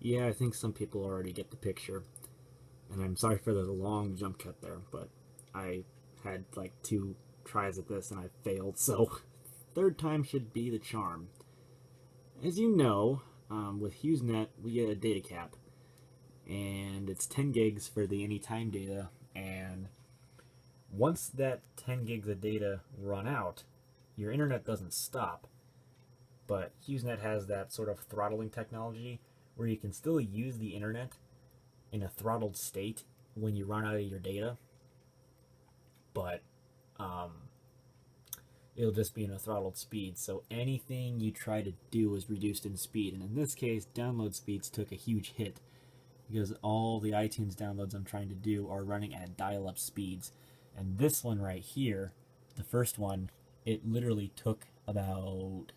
Yeah, I think some people already get the picture. And I'm sorry for the long jump cut there, but I had like two tries at this and I failed, so third time should be the charm. As you know, with HughesNet, we get a data cap, and it's 10 gigs for the anytime data. And once that 10 gigs of data run out, your internet doesn't stop. But HughesNet has that sort of throttling technology where you can still use the internet in a throttled state when you run out of your data, but um, it'll just be in a throttled speed. So anything you try to do is reduced in speed. And in this case, download speeds took a huge hit because all the iTunes downloads I'm trying to do are running at dial-up speeds. And this one right here, the first one, it literally took about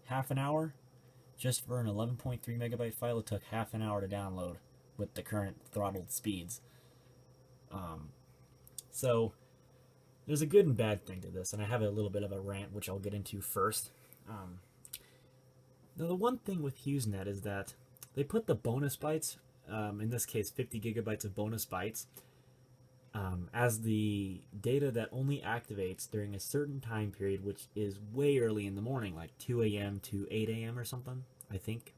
half an hour just for an 11.3 megabyte file. It took half an hour to download with the current throttled speeds. Um, so there's a good and bad thing to this, and I have a little bit of a rant, which I'll get into first. Um, Now, the one thing with HughesNet is that they put the bonus bytes, in this case 50 gigabytes of bonus bytes, as the data that only activates during a certain time period, which is way early in the morning, like 2 a.m. to 8 a.m. or something, I think.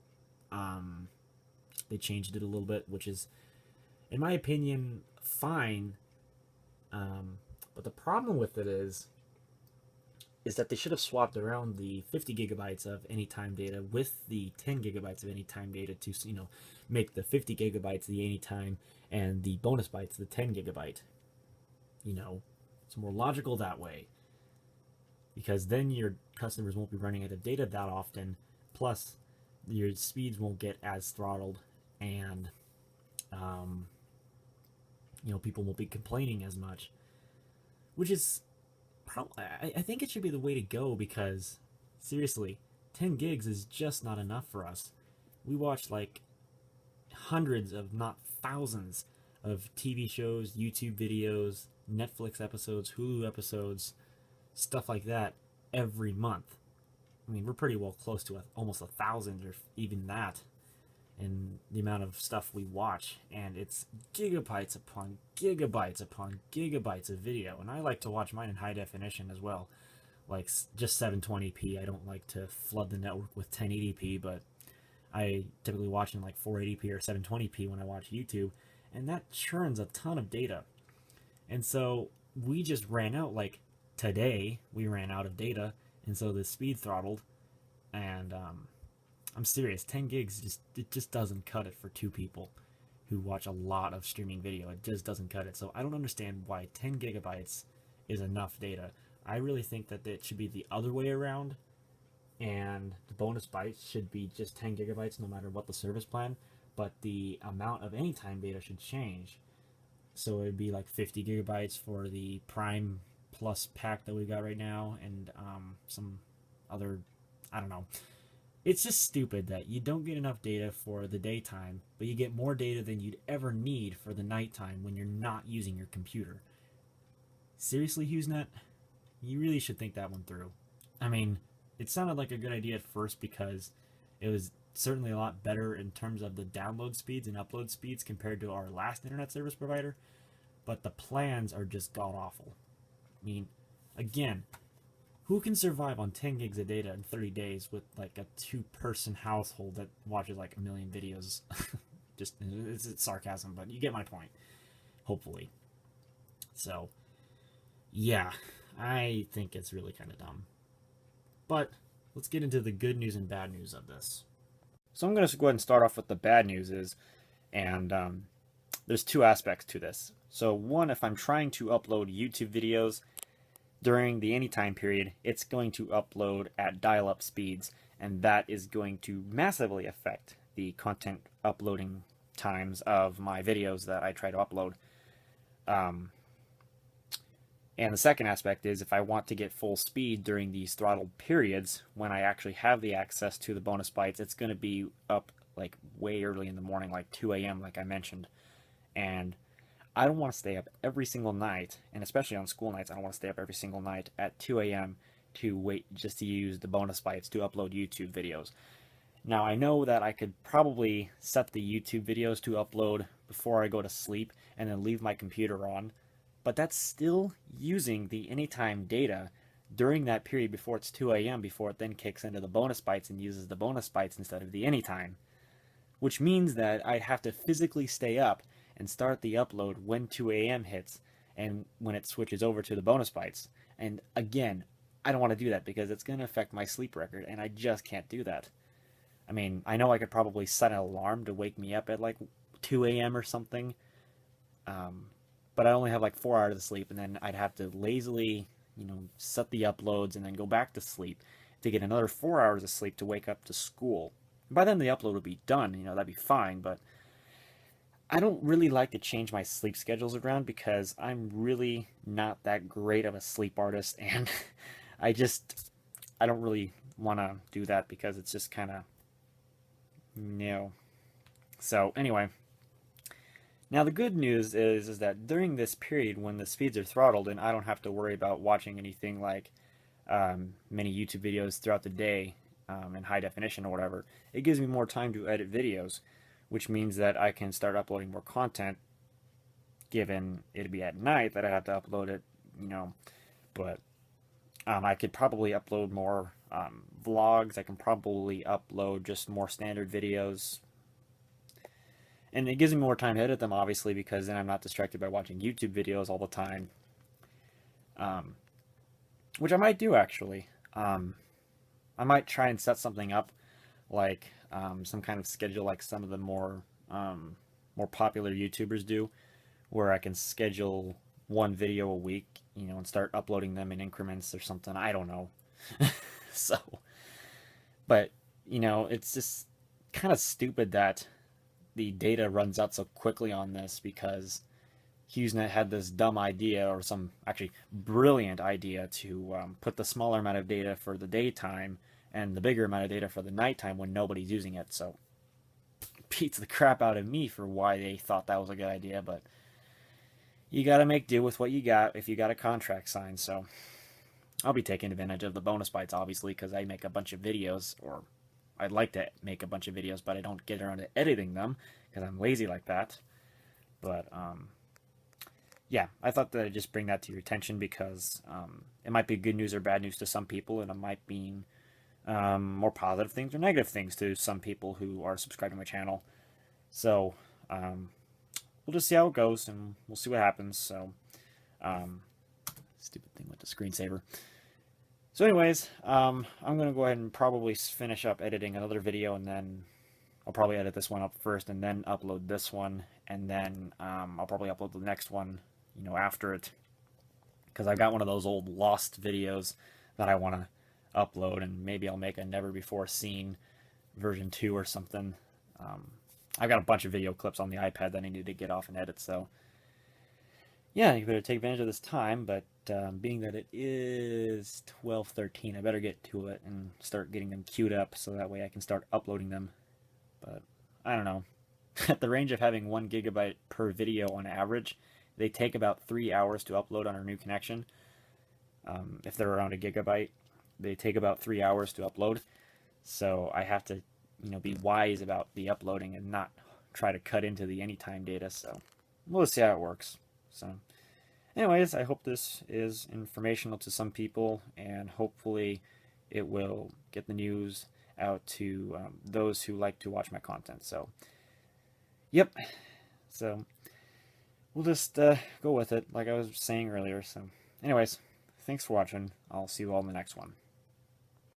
Um, they changed it a little bit, which is, in my opinion, fine. But the problem with it is that they should have swapped around the 50 gigabytes of anytime data with the 10 gigabytes of anytime data to make the 50 gigabytes the anytime and the bonus bytes the 10 gigabyte. It's more logical that way, because then your customers won't be running out of data that often, plus your speeds won't get as throttled, and um, people won't be complaining as much, which is I think it should be the way to go, because seriously, 10 gigs is just not enough for us. We watch like hundreds of, not thousands, of TV shows, YouTube videos, Netflix episodes, Hulu episodes, stuff like that every month. I mean, we're pretty well close to almost 1,000 or even that in the amount of stuff we watch, and it's gigabytes upon gigabytes upon gigabytes of video. And I like to watch mine in high definition as well, like just 720p. I don't like to flood the network with 1080p, but I typically watch in like 480p or 720p when I watch YouTube, and that churns a ton of data. And so we just ran out, like today we ran out of data, and so the speed throttled. And I'm serious, 10 gigs just doesn't cut it for two people who watch a lot of streaming video. It just doesn't cut it. So I don't understand why 10 gigabytes is enough data. I really think that it should be the other way around, and the bonus bytes should be just 10 gigabytes no matter what the service plan, but the amount of anytime data should change. So it would be like 50 gigabytes for the Prime Plus pack that we got right now, and some other, I don't know. It's just stupid that you don't get enough data for the daytime, but you get more data than you'd ever need for the nighttime when you're not using your computer. Seriously, HughesNet? You really should think that one through. I mean, it sounded like a good idea at first because it was certainly a lot better in terms of the download speeds and upload speeds compared to our last internet service provider, but the plans are just god awful. I mean, again, who can survive on 10 gigs of data in 30 days with like a two-person household that watches like a million videos? Just, it's sarcasm, but you get my point, hopefully. So, yeah, I think it's really kind of dumb. But let's get into the good news and bad news of this. So I'm going to go ahead and start off with the bad news and there's two aspects to this. So one, if I'm trying to upload YouTube videos during the anytime period, it's going to upload at dial-up speeds, and that is going to massively affect the content uploading times of my videos that I try to upload. And the second aspect is, if I want to get full speed during these throttled periods, when I actually have the access to the bonus bytes, it's going to be up like way early in the morning, like 2 a.m., like I mentioned. And I don't want to stay up every single night, and especially on school nights, I don't want to stay up every single night at 2 a.m. to wait just to use the bonus bytes to upload YouTube videos. Now, I know that I could probably set the YouTube videos to upload before I go to sleep and then leave my computer on, but that's still using the anytime data during that period before it's 2 a.m. before it then kicks into the bonus bytes and uses the bonus bytes instead of the anytime, which means that I'd have to physically stay up and start the upload when 2 a.m. hits and when it switches over to the bonus bytes. And again, I don't want to do that because it's going to affect my sleep record, and I just can't do that. I mean, I know I could probably set an alarm to wake me up at like 2 a.m. or something, um, but I only have like 4 hours of sleep, and then I'd have to lazily, set the uploads and then go back to sleep to get another 4 hours of sleep to wake up to school. By then the upload would be done, that'd be fine, but I don't really like to change my sleep schedules around because I'm really not that great of a sleep artist, and I just I don't really want to do that because it's just kind of no. So anyway, now the good news is that during this period when the speeds are throttled and I don't have to worry about watching anything like many YouTube videos throughout the day in high definition or whatever, it gives me more time to edit videos, which means that I can start uploading more content, given it'd be at night that I have to upload it, but I could probably upload more vlogs. I can probably upload just more standard videos. And it gives me more time to edit them, obviously, because then I'm not distracted by watching YouTube videos all the time. Which I might do, actually. I might try and set something up, like some kind of schedule like some of the more popular YouTubers do, where I can schedule one video a week, and start uploading them in increments or something. I don't know. So, but, it's just kind of stupid that the data runs out so quickly on this, because HughesNet had this dumb idea, or some actually brilliant idea, to put the smaller amount of data for the daytime and the bigger amount of data for the nighttime when nobody's using it. So it beats the crap out of me for why they thought that was a good idea, but you gotta make do with what you got if you got a contract signed. So I'll be taking advantage of the bonus bytes, obviously, because I make a bunch of videos, or I'd like to make a bunch of videos, but I don't get around to editing them because I'm lazy like that. But yeah, I thought that I'd just bring that to your attention because it might be good news or bad news to some people, and it might mean more positive things or negative things to some people who are subscribed to my channel. So we'll just see how it goes, and we'll see what happens. So stupid thing with the screensaver. So anyways, I'm going to go ahead and probably finish up editing another video, and then I'll probably edit this one up first and then upload this one, and then I'll probably upload the next one, after it, because I've got one of those old lost videos that I want to upload, and maybe I'll make a never before seen version 2 or something. I've got a bunch of video clips on the iPad that I need to get off and edit, so yeah, you better take advantage of this time, but being that it is 12:13, I better get to it and start getting them queued up so that way I can start uploading them. But I don't know. At the range of having 1 gigabyte per video on average, they take about 3 hours to upload on our new connection. If they're around a gigabyte, they take about 3 hours to upload. So I have to, be wise about the uploading and not try to cut into the anytime data. So we'll see how it works. So anyways, I hope this is informational to some people, and hopefully it will get the news out to those who like to watch my content. So yep, so we'll just go with it like I was saying earlier. So anyways, thanks for watching. I'll see you all in the next one.